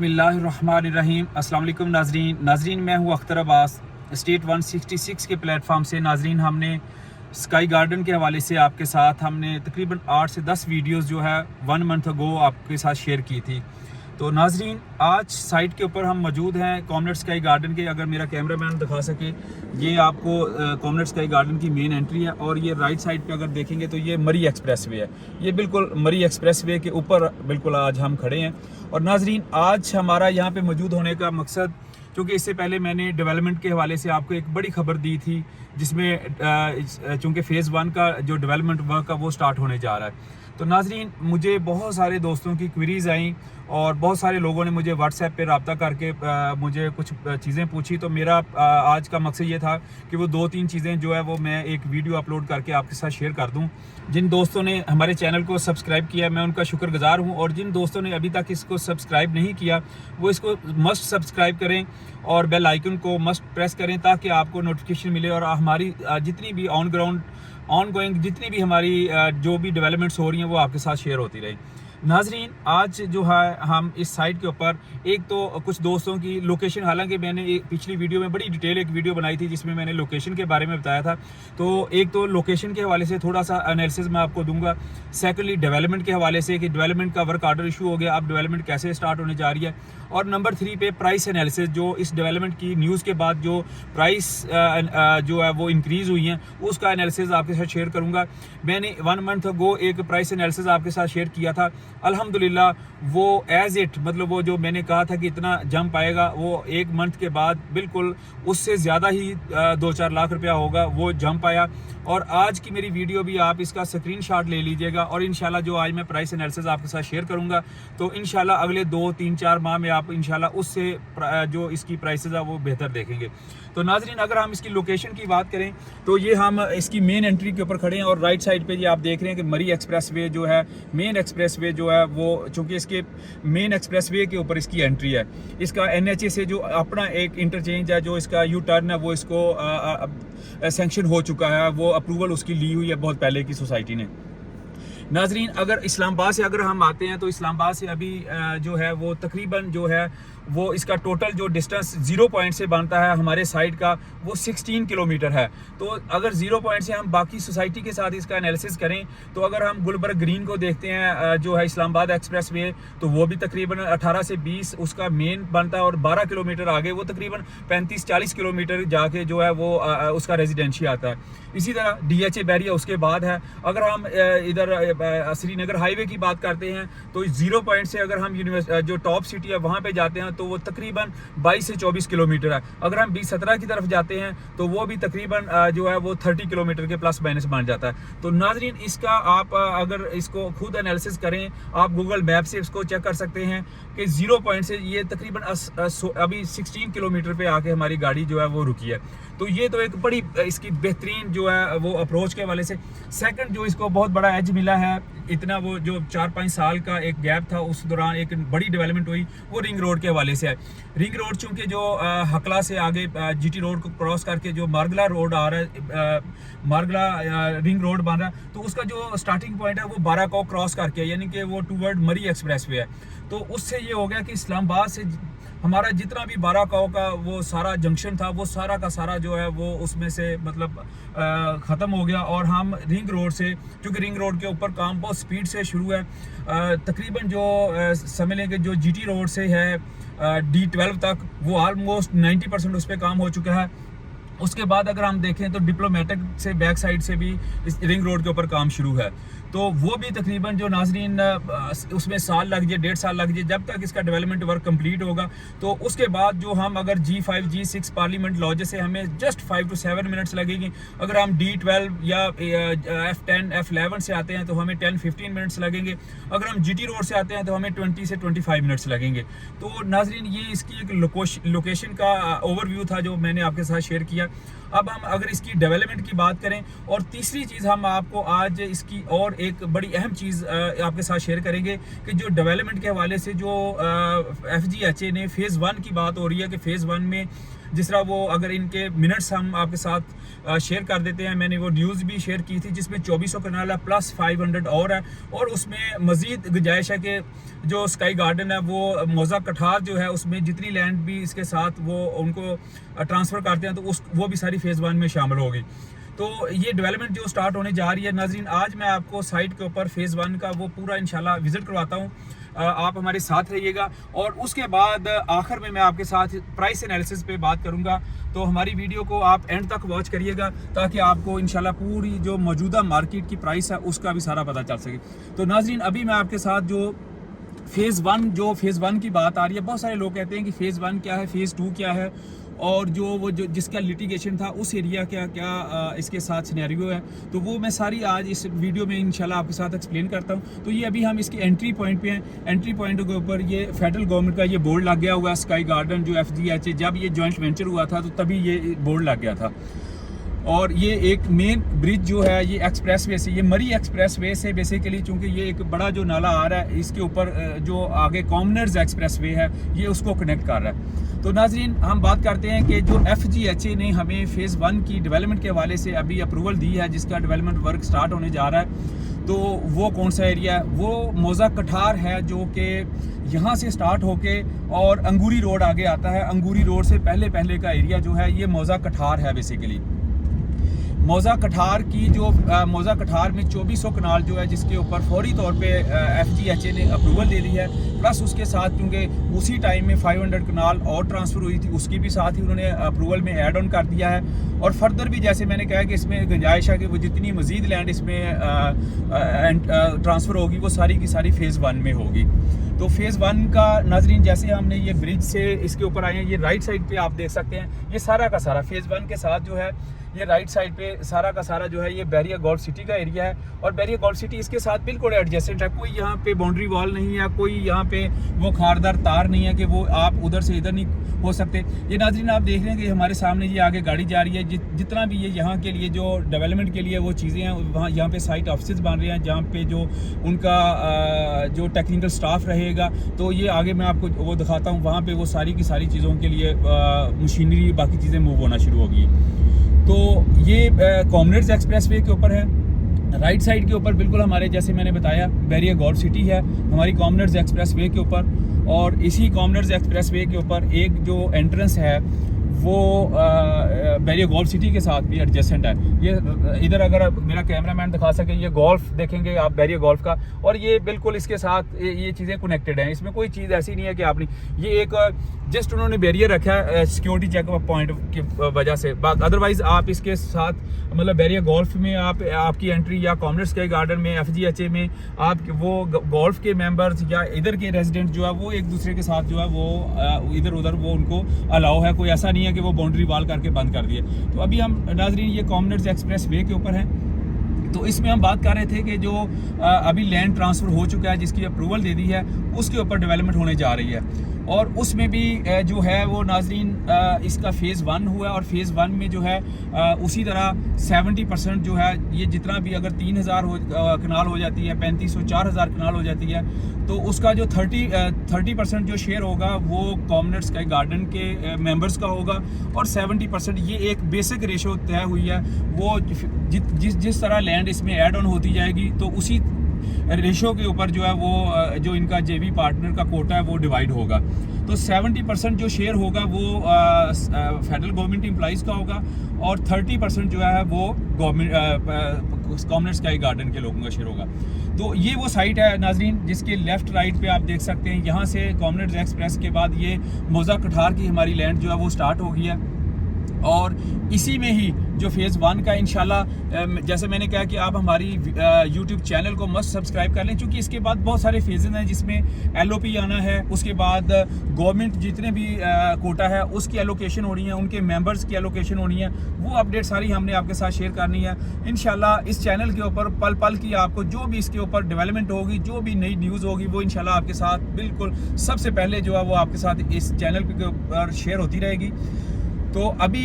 बिस्मिल्लाहिर्रहमानिर्रहीम। अस्सलाम वालेकुम नाजरीन, मैं हूँ अख्तर अब्बास स्टेट 166 के प्लेटफॉर्म से। नाजरीन, हमने स्काई गार्डन के हवाले से आपके साथ हमने तकरीबन 8 से 10 वीडियोस जो है 1 मंथ अगो आपके साथ शेयर की थी। तो नाजरीन, आज साइट के ऊपर हम मौजूद हैं कॉमनेट स्काई गार्डन के। अगर मेरा कैमरामैन दिखा सके, ये आपको कॉमनेट स्काई गार्डन की मेन एंट्री है और ये राइट साइड पे अगर देखेंगे तो ये मरी एक्सप्रेस वे है। ये बिल्कुल मरी एक्सप्रेस वे के ऊपर बिल्कुल आज हम खड़े हैं। और नाजरीन, आज हमारा यहाँ पे मौजूद होने का मकसद, क्योंकि इससे पहले मैंने डेवलपमेंट के हवाले से आपको एक बड़ी खबर दी थी, जिसमें चूँकि फ़ेज़ 1 का जो डेवलपमेंट वर्क है वो स्टार्ट होने जा रहा है। तो नाजरीन, मुझे बहुत सारे दोस्तों की क्वेरीज़ आई और बहुत सारे लोगों ने मुझे व्हाट्सएप पे रब्ता करके मुझे कुछ चीज़ें पूछी। तो मेरा आज का मकसद ये था कि वो 2-3 चीज़ें जो है वो मैं एक वीडियो अपलोड करके आपके साथ शेयर कर दूं। जिन दोस्तों ने हमारे चैनल को सब्सक्राइब किया, मैं उनका शुक्रगुजार हूं, और जिन दोस्तों ने अभी तक इसको सब्सक्राइब नहीं किया, वो इसको मस्ट सब्सक्राइब करें और बेल आइकन को मस्ट प्रेस करें, ताकि आपको नोटिफिकेशन मिले और हमारी जितनी भी ऑनगोइंग जितनी भी हमारी जो भी डेवलपमेंट्स हो रही हैं वो आपके साथ शेयर होती रही। नाजरीन, आज जो है हम इस साइट के ऊपर एक तो कुछ दोस्तों की लोकेशन, हालांकि मैंने पिछली वीडियो में बड़ी डिटेल एक वीडियो बनाई थी जिसमें मैंने लोकेशन के बारे में बताया था। तो एक तो लोकेशन के हवाले से थोड़ा सा एनालिसिस मैं आपको दूंगा। सेकेंडली, डेवलपमेंट के हवाले से कि डेवलपमेंट का वर्क आर्डर इशू हो गया, अब डेवलपमेंट कैसे स्टार्ट होने जा रही है। और नंबर 3 पे प्राइस एनालिसिस, जो इस डेवलपमेंट की न्यूज़ के बाद जो प्राइस जो है वो इंक्रीज़ हुई हैं, उसका एनालिसिस आपके साथ शेयर करूँगा। मैंने 1 मंथ अगो एक प्राइस एनालिसिस आपके साथ शेयर किया था। अल्हम्दुलिल्लाह वो एज इट, मतलब वो जो मैंने कहा था कि इतना जंप आएगा, वो 1 मंथ के बाद बिल्कुल उससे ज़्यादा ही 2-4 लाख रुपया होगा, वो जंप आया। और आज की मेरी वीडियो भी आप इसका स्क्रीनशॉट ले लीजिएगा, और इंशाल्लाह जो आज मैं प्राइस एनालिसिस आपके साथ शेयर करूंगा, तो इंशाल्लाह अगले 2-3-4 माह में आप इंशाल्लाह उससे जो इसकी प्राइसेस है वो बेहतर देखेंगे। तो नाजरीन, अगर हम इसकी लोकेशन की बात करें तो ये हम इसकी मेन एंट्री के ऊपर खड़े हैं और राइट साइड पे ये आप देख रहे हैं कि मरी एक्सप्रेस वे जो है, मेन एक्सप्रेस वे जो है वो, चूँकि इसके मेन एक्सप्रेस वे के ऊपर इसकी एंट्री है। इसका NHA से जो अपना एक इंटरचेंज है, जो इसका यू टर्न है, वो इसको सैंक्शन हो चुका है, वो अप्रूवल उसकी ली हुई है बहुत पहले की सोसाइटी ने। नाजरीन, अगर इस्लामाबाद से अगर हम आते हैं तो इस्लामाबाद से अभी जो है वो तकरीबन जो है वो इसका टोटल जो डिस्टेंस 0 पॉइंट से बनता है हमारे साइड का, वो 16 किलोमीटर है। तो अगर 0 पॉइंट से हम बाकी सोसाइटी के साथ इसका एनालिसिस करें, तो अगर हम गुलबर्ग ग्रीन को देखते हैं जो है इस्लामाबाद एक्सप्रेस वे, तो वो भी तकरीबन 18 से 20 उसका मेन बनता है, और 12 किलोमीटर आगे वो तकरीबन 35-40 किलोमीटर जाके जो है वो उसका रेजिडेंशियल आता है। इसी तरह DHA बैरिया उसके बाद है। अगर हम इधर श्रीनगर हाईवे की बात करते हैं तो 0 पॉइंट से अगर हम जो टॉप सिटी है वहाँ पे जाते हैं तो वो तकरीबन 22 से 24 किलोमीटर है। अगर हम 20-17 की तरफ जाते हैं तो वो भी तकरीबन जो है वो 30 किलोमीटर के प्लस माइनस बन जाता है। तो नाजरीन, इसका आप अगर इसको खुद एनालिसिस करें, आप गूगल मैप से इसको चेक कर सकते हैं कि 0 पॉइंट से ये तकरीबन अभी 16 किलोमीटर पे आके हमारी गाड़ी जो है वो रुकी है। तो ये तो एक बड़ी इसकी बेहतरीन जो है वो अप्रोच के हवाले से। सेकंड, जो इसको बहुत बड़ा एज मिला है, इतना वो जो 4-5 साल का एक गैप था, उस दौरान एक बड़ी डेवलपमेंट हुई, वो रिंग रोड के हवाले से है। रिंग रोड चूँकि जो हकला से आगे GT रोड को क्रॉस करके जो मार्गला रोड आ रहा है, मार्गला रिंग रोड बन रहा है, तो उसका जो स्टार्टिंग पॉइंट है वो 12 को क्रॉस करके, यानी कि वो टूवर्ड मरी एक्सप्रेस वे है। तो उससे ये हो गया कि इस्लामाबाद से हमारा जितना भी 12 का वो सारा जंक्शन था, वो सारा का सारा जो है वो उसमें से मतलब ख़त्म हो गया। और हम रिंग रोड से, क्योंकि रिंग रोड के ऊपर काम बहुत स्पीड से शुरू है, तकरीबन जो समझ लें कि जो GT रोड से है D12 तक, वो ऑलमोस्ट 90% उस पर काम हो चुका है। उसके बाद अगर हम देखें तो डिप्लोमेटिक से बैक साइड से भी इस रिंग रोड के ऊपर काम शुरू है, तो वो भी तकरीबन जो नाजरीन उसमें साल लग जाए, 1.5 साल लग जाए, जब तक इसका डेवलपमेंट वर्क कंप्लीट होगा। तो उसके बाद जो हम अगर G5 G6 पार्लियामेंट लॉज से हमें जस्ट 5 to 7 मिनट्स लगेगी। अगर हम D12 या F10 F11 से आते हैं तो हमें 10-15 मिनट्स लगेंगे। अगर हम GT रोड से आते हैं तो हमें 20 से 25 मिनट्स लगेंगे। तो नाजरीन, ये इसकी एक लोकेशन का ओवरव्यू था जो मैंने आपके साथ शेयर किया। अब हम अगर इसकी डेवलपमेंट की बात करें, और तीसरी चीज़ हम आपको आज इसकी और एक बड़ी अहम चीज़ आपके साथ शेयर करेंगे कि जो डेवलपमेंट के हवाले से जो FGHA ने फ़ेज़ 1 की बात हो रही है कि फ़ेज़ 1 में जिस तरह वो अगर इनके मिनट्स हम आपके साथ शेयर कर देते हैं, मैंने वो न्यूज़ भी शेयर की थी जिसमें 2400 कनाल है प्लस 500 और है, और उसमें मज़ीद गुंजाइश है कि जो स्काई गार्डन है वो मौजा कठार जो है उसमें जितनी लैंड भी इसके साथ वो उनको ट्रांसफ़र करते हैं तो वो भी सारी फेज़ 1 में शामिल होगी। तो ये डेवलपमेंट जो स्टार्ट होने जा रही है नाज़रीन, आज मैं आपको साइट के ऊपर फेज़ 1 का वो पूरा इंशाल्लाह विज़िट करवाता हूँ। आप हमारे साथ रहिएगा और उसके बाद आखिर में मैं आपके साथ प्राइस एनालिसिस पे बात करूंगा। तो हमारी वीडियो को आप एंड तक वॉच करिएगा ताकि आपको इंशाल्लाह पूरी जो मौजूदा मार्केट की प्राइस है उसका भी सारा पता चल सके। तो नाज़रीन, अभी मैं आपके साथ जो फेज़ 1 की बात आ रही है, बहुत सारे लोग कहते हैं कि फेज़ 1 क्या है, फेज़ 2 क्या है, और जो जिसका लिटिगेशन था उस एरिया क्या इसके साथ सिनेरियो है, तो वो मैं सारी आज इस वीडियो में इंशाल्लाह आपके साथ एक्सप्लेन करता हूँ। तो ये अभी हम इसके एंट्री पॉइंट पे हैं। एंट्री पॉइंट के ऊपर ये फेडरल गवर्नमेंट का ये बोर्ड लग गया हुआ है, स्काई गार्डन जो FGHA जब ये जॉइंट वेंचर हुआ था तो तभी ये बोर्ड लग गया था। और ये एक मेन ब्रिज जो है ये एक्सप्रेस वे से, ये मरी एक्सप्रेस वे से बेसिकली, चूँकि ये एक बड़ा जो नाला आ रहा है इसके ऊपर जो आगे कॉमनर्स एक्सप्रेस वे है ये उसको कनेक्ट कर रहा है। तो नाजरीन, हम बात करते हैं कि जो FGHA ने हमें फेज़ 1 की डेवलपमेंट के हवाले से अभी अप्रूवल दी है, जिसका डेवलपमेंट वर्क स्टार्ट होने जा रहा है, तो वो कौन सा एरिया है? वो मौजा कठार है जो कि यहाँ से स्टार्ट होके और अंगूरी रोड आगे आता है। अंगूरी रोड से पहले का एरिया जो है ये मौजा कठार है बेसिकली। मौजा कठार की जो मौजा कठार में 2400 कनाल जो है जिसके ऊपर फौरी तौर पे FGHA ने अप्रूवल दे दी है, प्लस उसके साथ क्योंकि उसी टाइम में 500 कनाल और ट्रांसफ़र हुई थी उसकी भी साथ ही उन्होंने अप्रूवल में ऐड ऑन कर दिया है। और फर्दर भी जैसे मैंने कहा कि इसमें गुंजाइश है कि वो जितनी मज़ीद लैंड इसमें ट्रांसफ़र होगी वो सारी की सारी फेज़ 1 में होगी। तो फेज़ 1 का नाजरीन, जैसे हमने ये ब्रिज से इसके ऊपर आए हैं, ये राइट साइड पे आप देख सकते हैं, ये सारा का सारा फेज़ 1 के साथ जो है ये राइट साइड पे सारा का सारा जो है ये बैरियर गोल्फ सिटी का एरिया है। और बैरियर गोल्फ सिटी इसके साथ बिल्कुल एडजेसेंट है, कोई यहाँ पे बाउंड्री वॉल नहीं है, कोई यहाँ पे वो खारदार तार नहीं है कि वो आप उधर से इधर नहीं हो सकते। ये नाजरीन आप देख रहे हैं कि हमारे सामने ये आगे गाड़ी जा रही है, जितना भी ये यहाँ के लिए जो डेवलपमेंट के लिए वो चीज़ें हैं वहाँ यहाँ पे साइट ऑफिस बन रहे हैं जहाँ पे जो उनका जो टेक्निकल स्टाफ रहेगा। तो ये आगे मैं आपको वो दिखाता हूँ, वहाँ पे वो सारी की सारी चीज़ों के लिए मशीनरी बाकी चीज़ें मूव होना शुरू होगी। तो ये कॉमनर्स एक्सप्रेस वे के ऊपर है। राइट साइड के ऊपर बिल्कुल हमारे जैसे मैंने बताया बैरियर गोल्फ सिटी है हमारी कॉमनर्स एक्सप्रेस वे के ऊपर। और इसी कॉमनर्स एक्सप्रेस वे के ऊपर एक जो एंट्रेंस है वो बैरियर गोल्फ सिटी के साथ भी एडजेसेंट है। ये इधर अगर मेरा कैमरामैन दिखा सके, ये गोल्फ देखेंगे आप बैरियर गोल्फ का, और ये बिल्कुल इसके साथ ये चीज़ें कनेक्टेड हैं। इसमें कोई चीज़ ऐसी नहीं है कि आपने ये एक जस्ट उन्होंने बैरियर रखा है सिक्योरिटी चेकअप पॉइंट की वजह से, अदरवाइज़ आप इसके साथ मतलब बैरियर गोल्फ में आपकी एंट्री या कॉमनर्स स्काई गार्डन में FGHA में आप वो गोल्फ के मेंबर्स या इधर के रेजिडेंट जो है वो एक दूसरे के साथ जो है वो इधर उधर वो उनको अलाउ है, कोई ऐसा नहीं है कि वो बाउंड्री वॉल करके बंद कर दिए। तो अभी हम नाजरीन ये कॉमनर्स एक्सप्रेस वे के ऊपर हैं। तो इसमें हम बात कर रहे थे कि जो अभी लैंड ट्रांसफ़र हो चुका है जिसकी अप्रूवल दे दी है उसके ऊपर डेवलपमेंट होने जा रही है। और उसमें भी जो है वो नाजरीन इसका फेज़ 1 हुआ है और फेज़ 1 में जो है उसी तरह 70% जो है ये जितना भी अगर 3000 कनाल हो जाती है, 3500 4000 कनाल हो जाती है, तो उसका जो 30% जो शेयर होगा वो कॉमनर्स स्काई गार्डन के मेंबर्स का होगा। और 70% ये एक बेसिक रेशो तय हुई है, वो जिस तरह लैंड इसमें ऐड ऑन होती जाएगी तो उसी रेशो के ऊपर जो है वो जो इनका JV पार्टनर का कोटा है वो डिवाइड होगा। तो 70% जो शेयर होगा वो फेडरल गवर्नमेंट एम्प्लॉइज़ का होगा और 30% जो है वो गवर्नमेंट कॉमनर्स स्काई गार्डन के लोगों का शेयर होगा। तो ये वो साइट है नाजरीन जिसके लेफ़्ट राइट पे आप देख सकते हैं, यहाँ से कॉमनर्स एक्सप्रेस के बाद ये मौजा कठार की हमारी लैंड जो है वो स्टार्ट हो गई है। और इसी में ही जो फेज़ 1 का इंशाल्लाह जैसे मैंने कहा कि आप हमारी YouTube चैनल को मस्ट सब्सक्राइब कर लें, क्योंकि इसके बाद बहुत सारे फेजेज़ हैं जिसमें LOP आना है, उसके बाद गवर्नमेंट जितने भी कोटा है उसकी एलोकेशन होनी है, उनके मेंबर्स की एलोकेशन होनी है, वो अपडेट सारी हमने आपके साथ शेयर करनी है। इंशाल्लाह इस चैनल के ऊपर पल पल की आपको जो भी इसके ऊपर डेवलपमेंट होगी, जो भी नई न्यूज़ होगी वो इंशाल्लाह आपके साथ बिल्कुल सबसे पहले जो है वो आपके साथ इस चैनल के ऊपर शेयर होती रहेगी। तो अभी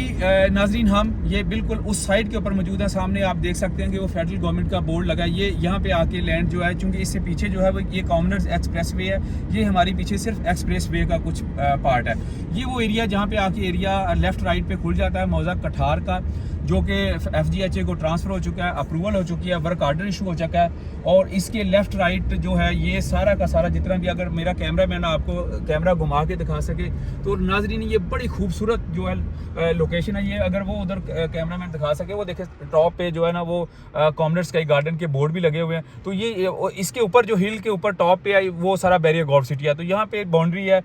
नाजरीन हम ये बिल्कुल उस साइड के ऊपर मौजूद है। सामने आप देख सकते हैं कि वो फेडरल गवर्नमेंट का बोर्ड लगा है। ये यहाँ पे आके लैंड जो है, चूँकि इससे पीछे जो है वो ये कॉमनर्स एक्सप्रेस वे है, ये हमारी पीछे सिर्फ एक्सप्रेस वे का कुछ पार्ट है। ये वो एरिया जहाँ पे आके एरिया लेफ्ट राइट पे खुल जाता है मौजा कठार का, जो कि FGHA को ट्रांसफ़र हो चुका है, अप्रूवल हो चुकी है, वर्क आर्डर इशू हो चुका है। और इसके लेफ़्ट राइट जो है ये सारा का सारा जितना भी, अगर मेरा कैमरा मैन आपको कैमरा घुमा के दिखा सके तो नाजरीन ये बड़ी खूबसूरत जो है लोकेशन है। ये अगर वो उधर कैमरा मैन दिखा सके, वो देखे टॉप पे जो है ना वो कॉमनर स्काई गार्डन के बोर्ड भी लगे हुए हैं। तो ये इसके ऊपर जो हिल के ऊपर टॉप पे है वो सारा बैरियर गोल्फ सिटी है। तो यहाँ पे बाउंड्री है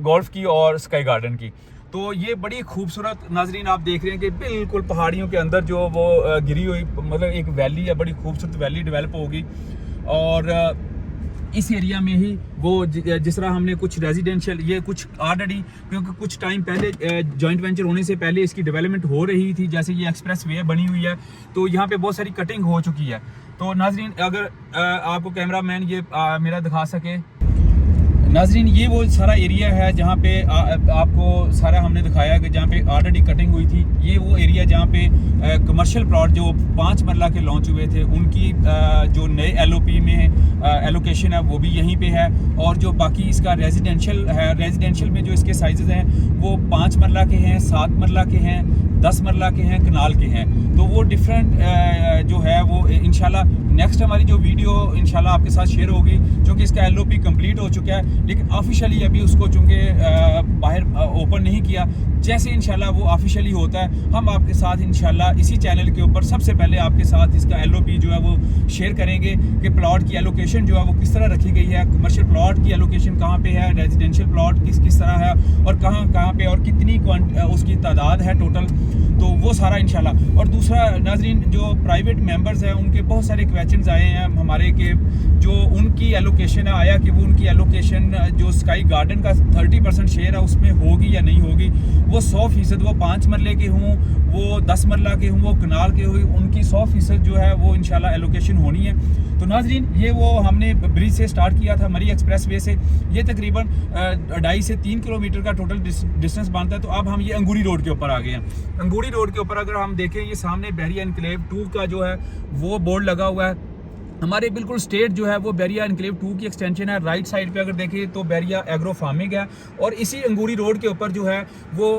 गोल्फ की और स्काई गार्डन की। तो ये बड़ी खूबसूरत नाजरीन आप देख रहे हैं कि बिल्कुल पहाड़ियों के अंदर जो वो गिरी हुई मतलब एक वैली है, बड़ी खूबसूरत वैली डेवलप होगी। और इस एरिया में ही वो जिस तरह हमने कुछ रेजिडेंशियल, ये कुछ ऑलरेडी क्योंकि कुछ टाइम पहले जॉइंट वेंचर होने से पहले इसकी डेवलपमेंट हो रही थी, जैसे ये एक्सप्रेस वे बनी हुई है तो यहाँ पे बहुत सारी कटिंग हो चुकी है। तो नाजरीन अगर आपको कैमरा मैन ये मेरा दिखा सके, नाजरीन ये वो सारा एरिया है जहाँ पे आपको सारा हमने दिखाया कि जहाँ पे ऑलरेडी कटिंग हुई थी। ये वो एरिया जहाँ पे कमर्शियल प्लॉट जो 5 मरला के लॉन्च हुए थे उनकी जो नए LOP में एलोकेशन है वो भी यहीं पे है। और जो बाकी इसका रेजिडेंशियल है, रेजिडेंशियल में जो इसके साइजेस हैं वो 5 मरला के हैं, 7 मरला के हैं, 10 मरला के हैं, कनाल के हैं। तो वो डिफरेंट जो है वो इंशाल्लाह नेक्स्ट हमारी जो वीडियो इंशाल्लाह आपके साथ शेयर होगी, क्योंकि इसका LOP कंप्लीट हो चुका है लेकिन ऑफिशियली अभी उसको चूँकि बाहर ओपन नहीं किया। जैसे इंशाल्लाह वो ऑफिशियली होता है हम आपके साथ इंशाल्लाह इसी चैनल के ऊपर सबसे पहले आपके साथ इसका LOP जो है वो शेयर करेंगे कि प्लॉट की एलोकेशन जो है वो किस तरह रखी गई है, कमर्शियल प्लॉट की एलोकेशन कहाँ पे है, रेजिडेंशियल प्लॉट किस तरह है और कहाँ पे और कितनी उसकी तादाद है टोटल, तो वो सारा इंशाल्लाह। और दूसरा नाजरीन जो प्राइवेट मेंबर्स हैं उनके बहुत सारे क्वेश्चंस आए हैं हमारे के जो उनकी एलोकेशन आया कि वो उनकी एलोकेशन जो स्काई गार्डन का 30% शेयर है उसमें होगी या नहीं होगी। वो 100% वो 5 मरले के हों, वो 10 मरला के हों, वो कनाल के हों, उनकी 100% जो है वो इंशाल्लाह एलोकेशन होनी है। तो नाजरीन ये वो हमने ब्रिज से स्टार्ट किया था मरी एक्सप्रेस वे से, ये तकरीबन 2.5 से 3 किलोमीटर का टोटल डिस्टेंस बनता है। तो अब हम ये अंगूरी रोड के ऊपर आ गए हैं। अंगूरी रोड के ऊपर अगर हम देखें ये सामने बहरिया एनक्लेव 2 का जो है वो बोर्ड लगा हुआ है। हमारे बिल्कुल स्टेट जो है वो बहरिया एनक्लेव 2 की एक्सटेंशन है। राइट साइड पे अगर देखें तो बहरिया एग्रो फार्मिंग है और इसी अंगूरी रोड के ऊपर जो है वो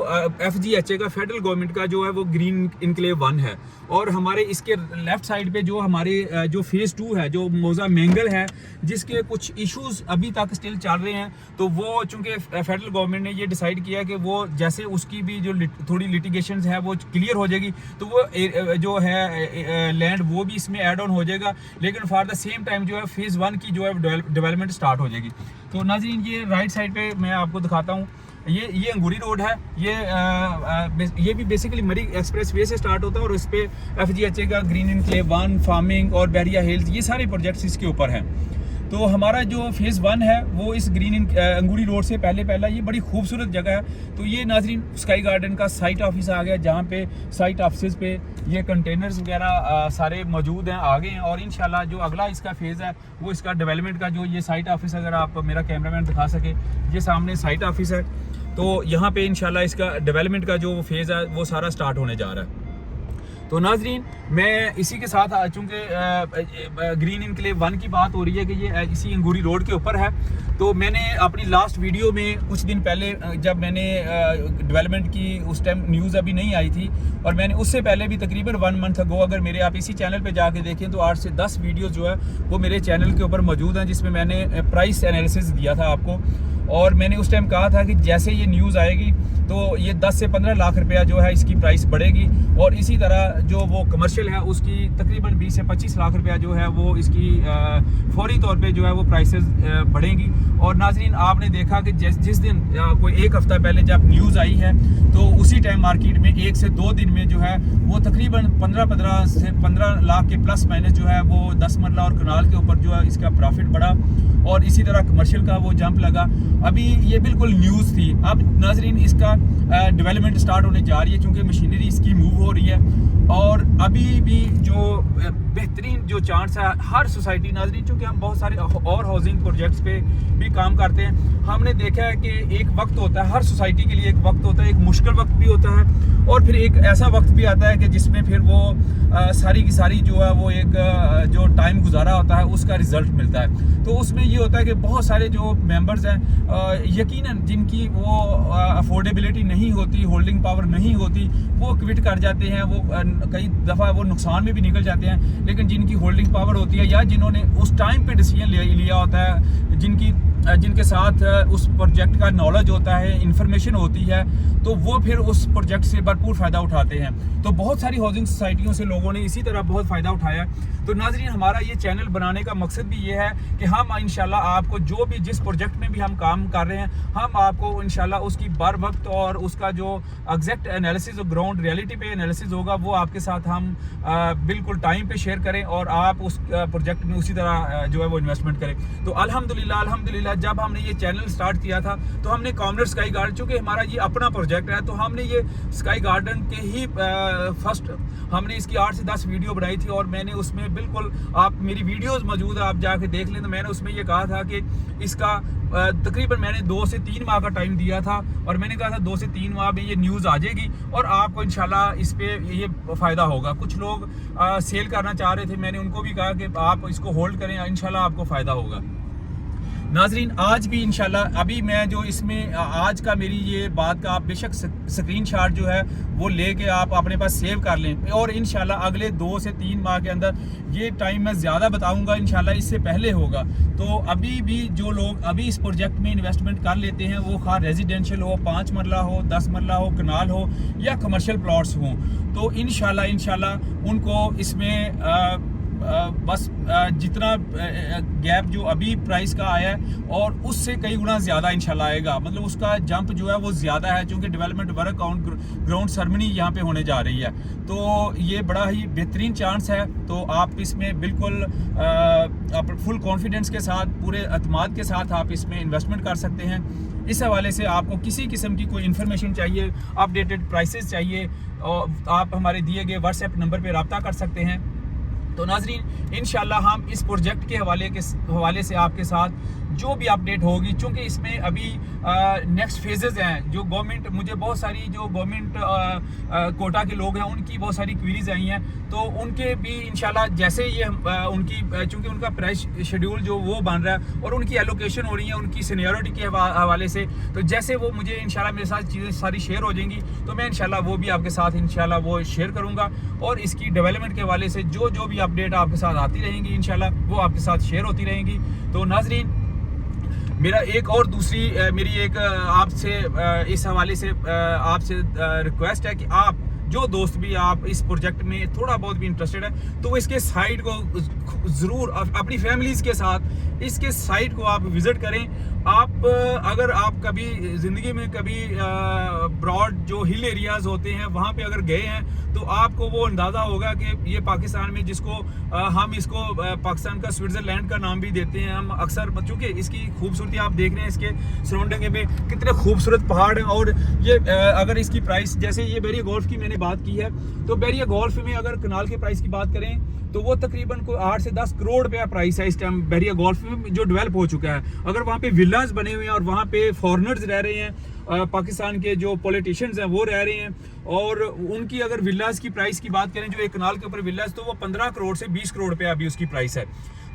FGHA का फेडरल गवर्नमेंट का जो है वो ग्रीन एनक्लेव 1 है। और हमारे इसके लेफ्ट साइड पे जो हमारे जो फेज़ 2 है जो मौजा मैंगल है जिसके कुछ इश्यूज अभी तक स्टिल चल रहे हैं। तो वो चूँकि फेडरल गवर्नमेंट ने ये डिसाइड किया कि वो जैसे उसकी भी जो थोड़ी लिटिगेशन है वो क्लियर हो जाएगी तो वो जो है लैंड वो भी इसमें एड ऑन हो जाएगा, लेकिन फॉर द सेम टाइम जो है फेज़ 1 की जो है डेवलपमेंट स्टार्ट हो जाएगी। तो नाज़रीन ये राइट साइड पे मैं आपको दिखाता हूँ, ये अंगूरी रोड है। ये भी बेसिकली मरी एक्सप्रेस वे से स्टार्ट होता है और इस पे FGHA का ग्रीन एनक्लेव 1, फार्मिंग और बहरिया हिल्स ये सारे प्रोजेक्ट्स इसके ऊपर हैं। तो हमारा जो फेज़ 1 है वो इस अंगूरी रोड से पहला ये बड़ी खूबसूरत जगह है। तो ये नाजरीन स्काई गार्डन का साइट ऑफिस आ गया जहाँ पे साइट ऑफिस पे ये कंटेनर्स वगैरह सारे मौजूद हैं आ गए हैं। और इंशाल्लाह जो अगला इसका फेज़ है वो इसका डेवलपमेंट का जो ये साइट ऑफिस, अगर आप मेरा कैमरामैन दिखा सके, ये सामने साइट ऑफिस है। तो यहाँ पे इंशाल्लाह इसका डेवलपमेंट का जो फेज़ है वो सारा स्टार्ट होने जा रहा है। तो नाजरीन मैं इसी के साथ चूँकि ग्रीन एनक्लेव 1 की बात हो रही है कि ये इसी अंगूरी रोड के ऊपर है। तो मैंने अपनी लास्ट वीडियो में कुछ दिन पहले जब मैंने डेवलपमेंट की उस टाइम न्यूज़ अभी नहीं आई थी और मैंने उससे पहले भी तकरीबन 1 मंथ अगो अगर मेरे आप इसी चैनल पे जाके देखें तो 8 से 10 वीडियोस जो है वो मेरे चैनल के ऊपर मौजूद हैं जिसमें मैंने प्राइस एनालिसिस दिया था आपको। और मैंने उस टाइम कहा था कि जैसे ये न्यूज़ आएगी तो ये 10 से 15 लाख रुपया जो है इसकी प्राइस बढ़ेगी और इसी तरह जो वो कमर्शियल है उसकी तकरीबन 20 से 25 लाख रुपया जो है वो इसकी फौरी तौर पे जो है वो प्राइसेस बढ़ेंगी। और नाजरीन आपने देखा कि जिस दिन कोई एक हफ़्ता पहले जब न्यूज़ आई है तो उसी टाइम मार्केट में 1 से 2 दिन में जो है वो तकरीबन 15 से 15 लाख के प्लस माइनस जो है वो 10 मरला और कनाल के ऊपर जो है इसका प्रॉफिट बढ़ा और इसी तरह कमर्शियल का वो जंप लगा। अभी ये बिल्कुल न्यूज़ थी। अब नाजरीन इसका डेवलपमेंट स्टार्ट होने जा रही है क्योंकि मशीनरी इसकी मूव हो रही है और अभी भी जो बेहतरीन जो चांस है हर सोसाइटी नाज़रीन, चूँकि हम बहुत सारे और हाउसिंग प्रोजेक्ट्स पे भी काम करते हैं, हमने देखा है कि एक वक्त होता है हर सोसाइटी के लिए, एक वक्त होता है, एक मुश्किल वक्त भी होता है और फिर एक ऐसा वक्त भी आता है कि जिसमें फिर वो सारी की सारी जो है वो एक जो टाइम गुजारा होता है उसका रिजल्ट मिलता है। तो उसमें ये होता है कि बहुत सारे जो मेंबर्स हैं यकीनन जिनकी वो अफोर्डेबिलिटी नहीं होती, होल्डिंग पावर नहीं होती, वो क्विट कर जाते हैं, वो कई दफ़ा वो नुकसान में भी निकल जाते हैं। लेकिन जिनकी होल्डिंग पावर होती है या जिन्होंने उस टाइम पे डिसीजन लिया होता है, जिनके साथ उस प्रोजेक्ट का नॉलेज होता है, इंफॉर्मेशन होती है, तो वो फिर उस प्रोजेक्ट से भरपूर फ़ायदा उठाते हैं। तो बहुत सारी हाउसिंग सोसाइटियों से लोगों ने इसी तरह बहुत फ़ायदा उठाया। तो नाज़रीन, हमारा ये चैनल बनाने का मकसद भी ये है कि हम इंशाल्लाह आपको जो भी जिस प्रोजेक्ट में भी हम काम कर रहे हैं, हम आपको इंशाल्लाह उसकी बर वक्त और उसका जो एग्जैक्ट एनालिसिस और ग्राउंड रियलिटी पे एनालिसिस होगा वो आपके साथ हम बिल्कुल टाइम पे शेयर करें और आप उस प्रोजेक्ट में उसी तरह जो है वो इन्वेस्टमेंट करें। तो अल्हम्दुलिल्लाह जब हमने ये चैनल स्टार्ट किया था तो हमने कॉमनर स्काई गार्डन, चूँकि हमारा ये अपना प्रोजेक्ट है, तो हमने ये स्काई गार्डन के ही फर्स्ट हमने इसकी 8 से 10 वीडियो बनाई थी और मैंने उसमें बिल्कुल, आप मेरी वीडियोस मौजूद है, आप जाके देख लें, तो मैंने उसमें ये कहा था कि इसका तकरीबन मैंने 2 से 3 माह का टाइम दिया था और मैंने कहा था 2 से 3 माह में ये न्यूज़ आ जाएगी और आपको इंशाल्लाह इस पे ये फ़ायदा होगा। कुछ लोग सेल करना चाह रहे थे, मैंने उनको भी कहा कि आप इसको होल्ड करें, इंशाल्लाह आपको फ़ायदा होगा। नाजरीन, आज भी इंशाल्लाह अभी मैं जो इसमें आज का मेरी ये बात का आप बेशक स्क्रीनशॉट जो है वो लेके आप अपने पास सेव कर लें और इंशाल्लाह अगले 2 से 3 माह के अंदर ये टाइम मैं ज़्यादा बताऊंगा, इंशाल्लाह इससे पहले होगा। तो अभी भी जो लोग अभी इस प्रोजेक्ट में इन्वेस्टमेंट कर लेते हैं, वो खा रेजिडेंशियल हो, 5 मरला हो, 10 मरला हो, कनाल हो या कमर्शियल प्लॉट्स हों, तो इंशाल्लाह उनको इसमें बस जितना गैप जो अभी प्राइस का आया है और उससे कई गुना ज़्यादा इंशाल्लाह आएगा, मतलब उसका जंप जो है वो ज़्यादा है, क्योंकि development work on ground ceremony यहाँ पे होने जा रही है। तो ये बड़ा ही बेहतरीन चांस है। तो आप इसमें बिल्कुल फुल कॉन्फिडेंस के साथ, पूरे अतमाद के साथ आप इसमें इन्वेस्टमेंट कर सकते हैं। इस हवाले से आपको किसी किस्म की कोई इन्फॉर्मेशन चाहिए, अपडेटेड प्राइसेस चाहिए, और आप हमारे दिए गए व्हाट्सएप नंबर पर रब्ता कर सकते हैं। तो नाजरीन, इंशाल्लाह हम इस प्रोजेक्ट के हवाले से आपके साथ जो भी अपडेट होगी, चूँकि इसमें अभी नेक्स्ट फेजेस हैं, जो गवर्नमेंट, मुझे बहुत सारी जो गवर्नमेंट कोटा के लोग हैं उनकी बहुत सारी क्वीरीज आई हैं, तो उनके भी इंशाल्लाह जैसे ये उनकी, चूँकि उनका प्राइस शेड्यूल जो वो बन रहा है और उनकी एलोकेशन हो रही है उनकी सीनियरिटी के हवाले से, तो जैसे वो मुझे इंशाल्लाह मेरे साथ चीज़ें सारी शेयर हो जाएंगी तो मैं इंशाल्लाह वो भी आपके साथ इंशाल्लाह वो शेयर करूँगा और इसकी डेवलपमेंट के हवाले से जो भी अपडेट आपके साथ आती रहेंगी इंशाल्लाह वो आपके साथ शेयर होती रहेंगी। तो नाजरीन, मेरा एक और दूसरी मेरी एक आपसे इस हवाले से आपसे रिक्वेस्ट है कि आप जो दोस्त भी आप इस प्रोजेक्ट में थोड़ा बहुत भी इंटरेस्टेड है तो इसके साइट को ज़रूर अपनी फैमिलीज़ के साथ इसके साइट को आप विज़िट करें। आप अगर आप कभी ज़िंदगी में कभी ब्रॉड जो हिल एरियाज़ होते हैं वहाँ पे अगर गए हैं तो आपको वो अंदाज़ा होगा कि ये पाकिस्तान में, जिसको हम इसको पाकिस्तान का स्विट्ज़रलैंड का नाम भी देते हैं हम अक्सर, चूँकि इसकी खूबसूरती आप देख रहे हैं, इसके सराउंडिंग में कितने खूबसूरत पहाड़ हैं। और ये अगर इसकी प्राइस, जैसे ये बैरिया गोल्फ की मैंने बात की है, तो बैरिया गोल्फ में अगर कनाल के प्राइस की बात करें तो वो तकरीबन कोई 8 से 10 करोड़ रुपया प्राइस है इस टाइम बैरिया गोल्फ में, जो डेवलप हो चुका है। अगर वहाँ पे विलाज बने हुए हैं और वहाँ पे फॉरेनर्स रह रहे हैं, पाकिस्तान के जो पॉलिटिशियंस हैं वो रह रहे हैं, और उनकी अगर विलाज की प्राइस की बात करें, जो एक कनाल के ऊपर विलाज, तो वो 15 करोड़ से 20 करोड़ रुपया अभी उसकी प्राइस है।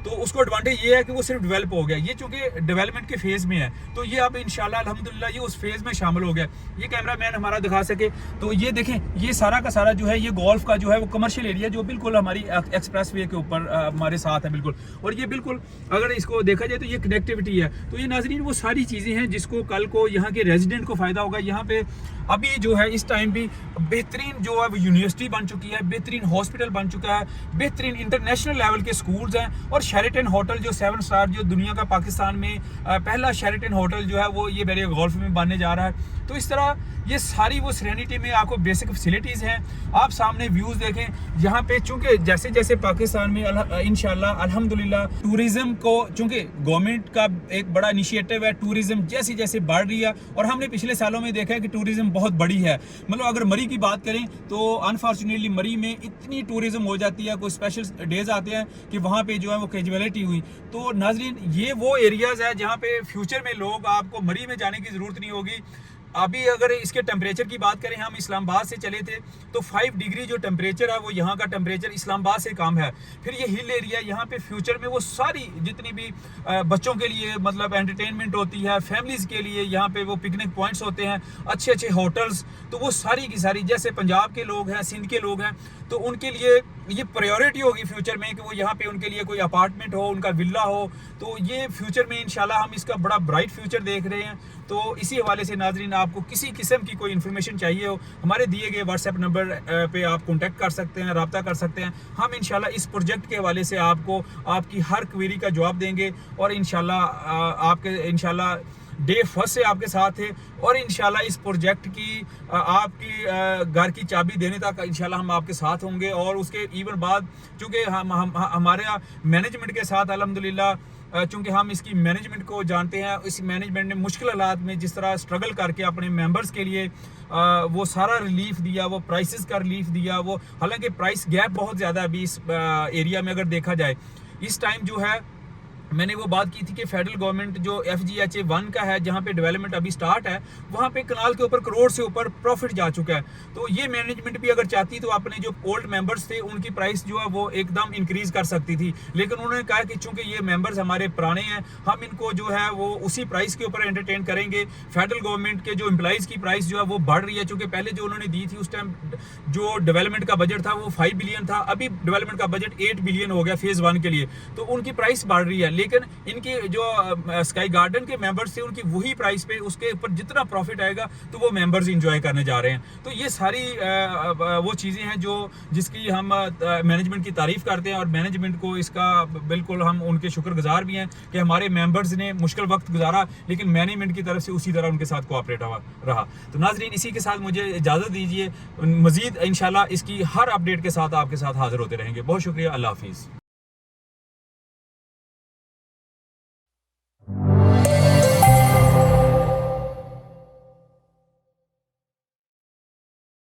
तो उसको एडवांटेज ये है कि वो सिर्फ डेवलप हो गया, ये चूंकि डेवलपमेंट के फेज़ में है, तो ये अब इंशाल्लाह अल्हम्दुलिल्लाह ये उस फेज़ में शामिल हो गया। ये कैमरा मैन हमारा दिखा सके तो ये देखें, ये सारा का सारा जो है ये गोल्फ का जो है वो कमर्शियल एरिया जो बिल्कुल हमारी एक्सप्रेस वे के ऊपर हमारे साथ है बिल्कुल, और ये बिल्कुल अगर इसको देखा जाए तो ये कनेक्टिविटी है। तो ये नाजरीन वो सारी चीज़ें हैं जिसको कल को यहाँ के रेजिडेंट को फ़ायदा होगा। यहाँ पे अभी जो है इस टाइम भी बेहतरीन जो है वो यूनिवर्सिटी बन चुकी है, बेहतरीन हॉस्पिटल बन चुका है, बेहतरीन इंटरनेशनल लेवल के स्कूल्स हैं, और शेरेटन होटल जो 7 स्टार जो दुनिया का पाकिस्तान में पहला शेरेटन होटल जो है वो ये बेरिया गोल्फ में बनने जा रहा है। तो इस तरह ये सारी वो सेरेनिटी में आपको बेसिक फैसिलिटीज़ हैं। आप सामने व्यूज़ देखें यहाँ पे, चूँकि जैसे जैसे पाकिस्तान में इंशाल्लाह अल्हम्दुलिल्लाह टूरिज़्म को, चूँकि गवर्नमेंट का एक बड़ा इनिशिएटिव है, टूरिज़्म जैसे जैसे बढ़ रही है और हमने पिछले सालों में देखा है कि टूरिज़्म बहुत बड़ी है। मतलब अगर मरी की बात करें तो अनफॉर्चुनेटली मरी में इतनी टूरिज़्म हो जाती है, कोई स्पेशल डेज आते हैं कि वहाँ पे जो है वो कैजुअलिटी हुई। तो नाजरीन ये वो एरियाज़ है जहाँ पे फ्यूचर में लोग, आपको मरी में जाने की ज़रूरत नहीं होगी। अभी अगर इसके टेम्परेचर की बात करें, हम इस्लामाबाद से चले थे तो 5 डिग्री जो टेम्परेचर है वो यहाँ का टेम्परेचर इस्लामाबाद से कम है। फिर ये हिल एरिया, यहाँ पे फ्यूचर में वो सारी जितनी भी बच्चों के लिए मतलब एंटरटेनमेंट होती है, फैमिलीज़ के लिए यहाँ पे वो पिकनिक पॉइंट्स होते हैं, अच्छे अच्छे होटल्स, तो वो सारी की सारी, जैसे पंजाब के लोग हैं, सिंध के लोग हैं, तो उनके लिए ये प्रायोरिटी होगी फ्यूचर में कि वो यहाँ पे उनके लिए कोई अपार्टमेंट हो, उनका विला हो। तो ये फ्यूचर में इंशाल्लाह हम इसका बड़ा ब्राइट फ्यूचर देख रहे हैं। तो इसी हवाले से नाजरीन आपको किसी किस्म की कोई इन्फॉर्मेशन चाहिए हो, हमारे दिए गए व्हाट्सएप नंबर पे आप कॉन्टैक्ट कर सकते हैं, रब्ता कर सकते हैं। हम इंशाल्लाह इस प्रोजेक्ट के हवाले से आपको आपकी हर क्वेरी का जवाब देंगे और इंशाल्लाह डे फर्स्ट से आपके साथ है और इंशाल्लाह इस प्रोजेक्ट की आपकी घर की चाबी देने तक इंशाल्लाह हम आपके साथ होंगे। और उसके इवन बाद चूँकि हमारे मैनेजमेंट के साथ अल्हम्दुलिल्लाह, चूँकि हम इसकी मैनेजमेंट को जानते हैं, इस मैनेजमेंट ने मुश्किल हालात में जिस तरह स्ट्रगल करके अपने मेंबर्स के लिए वो सारा रिलीफ दिया, वो प्राइसेस का रिलीफ दिया, वो हालांकि प्राइस गैप बहुत ज़्यादा अभी इस एरिया में अगर देखा जाए इस टाइम जो है। मैंने वो बात की थी कि फेडरल गवर्नमेंट जो FGHA 1 का है, जहाँ पे डेवलपमेंट अभी स्टार्ट है, वहाँ पे कनाल के ऊपर करोड़ से ऊपर प्रॉफिट जा चुका है। तो ये मैनेजमेंट भी अगर चाहती तो अपने जो ओल्ड मेंबर्स थे उनकी प्राइस जो है वो एकदम इंक्रीज कर सकती थी, लेकिन उन्होंने कहा कि चूंकि ये मेंबर्स हमारे पुराने हैं, हम इनको जो है वो उसी प्राइस के ऊपर एंटरटेन करेंगे। फेडरल गवर्नमेंट के जो एम्प्लॉइज़ की प्राइस जो है वो बढ़ रही है, चूँकि पहले जो उन्होंने दी थी उस टाइम जो डेवलपमेंट का बजट था वो 5 बिलियन था, अभी डेवलपमेंट का बजट 8 बिलियन हो गया फेज़ 1 के लिए, तो उनकी प्राइस बढ़ रही है। लेकिन इनकी जो स्काई गार्डन के मेंबर्स थे उनकी वही प्राइस पे, उसके ऊपर जितना प्रॉफिट आएगा तो वो मेंबर्स एंजॉय करने जा रहे हैं। तो ये सारी वो चीज़ें हैं जो जिसकी हम मैनेजमेंट की तारीफ़ करते हैं और मैनेजमेंट को इसका बिल्कुल हम उनके शुक्रगुजार भी हैं कि हमारे मेंबर्स ने मुश्किल वक्त गुजारा, लेकिन मैनेजमेंट की तरफ से उसी तरह उनके साथ कोऑपरेट रहा। तो नाजरीन इसी के साथ मुझे इजाज़त दीजिए, मज़ीद इंशाल्लाह इसकी हर अपडेट के साथ आपके साथ हाजिर होते रहेंगे। बहुत शुक्रिया, अल्लाह हाफिज़।